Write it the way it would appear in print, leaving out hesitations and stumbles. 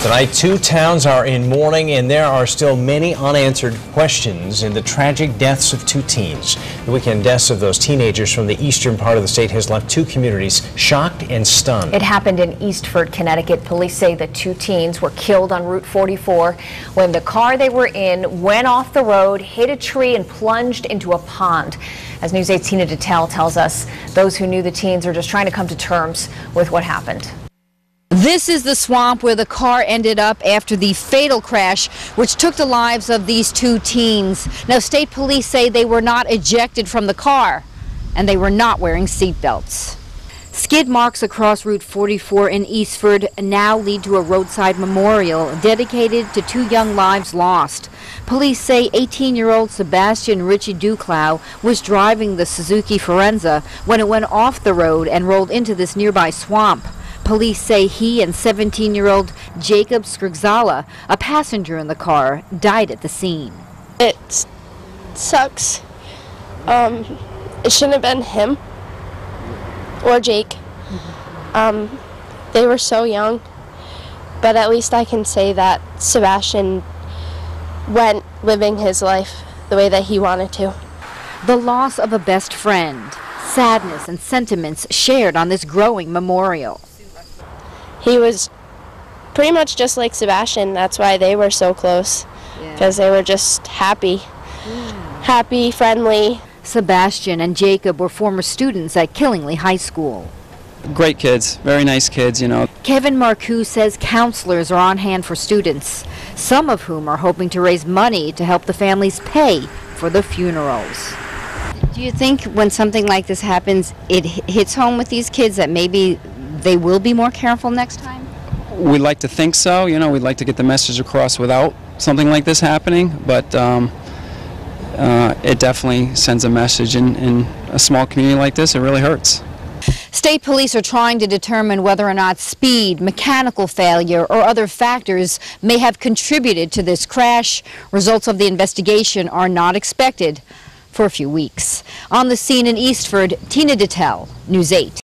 Tonight, two towns are in mourning, and there are still many unanswered questions in the tragic deaths of two teens. The weekend deaths of those teenagers from the eastern part of the state has left two communities shocked and stunned. It happened in Eastford, Connecticut. Police say the two teens were killed on Route 44 when the car they were in went off the road, hit a tree, and plunged into a pond. As News 8's Tina Detel tells us, those who knew the teens are just trying to come to terms with what happened. This is the swamp where the car ended up after the fatal crash, which took the lives of these two teens. Now, state police say they were not ejected from the car, and they were not wearing seatbelts. Skid marks across Route 44 in Eastford now lead to a roadside memorial dedicated to two young lives lost. Police say 18-year-old Sebastian Richie Duclau was driving the Suzuki Forenza when it went off the road and rolled into this nearby swamp. Police say he and 17-year-old Jacob Skrgzala, a passenger in the car, died at the scene. It sucks. It shouldn't have been him or Jake. They were so young, but at least I can say that Sebastian went living his life the way that he wanted to. The loss of a best friend, sadness and sentiments shared on this growing memorial. He was pretty much just like Sebastian. That's why they were so close, because they were just happy, friendly. Sebastian and Jacob were former students at Killingly High School. Great kids, very nice kids, you know. Kevin Marcoux says counselors are on hand for students, some of whom are hoping to raise money to help the families pay for the funerals. Do you think when something like this happens, it hits home with these kids that maybe they will be more careful next time? We'd like to think so, you know, we'd like to get the message across without something like this happening, but it definitely sends a message in a small community like this. It really hurts. State police are trying to determine whether or not speed, mechanical failure, or other factors may have contributed to this crash. Results of the investigation are not expected for a few weeks. On the scene in Eastford, Tina Detel, News 8.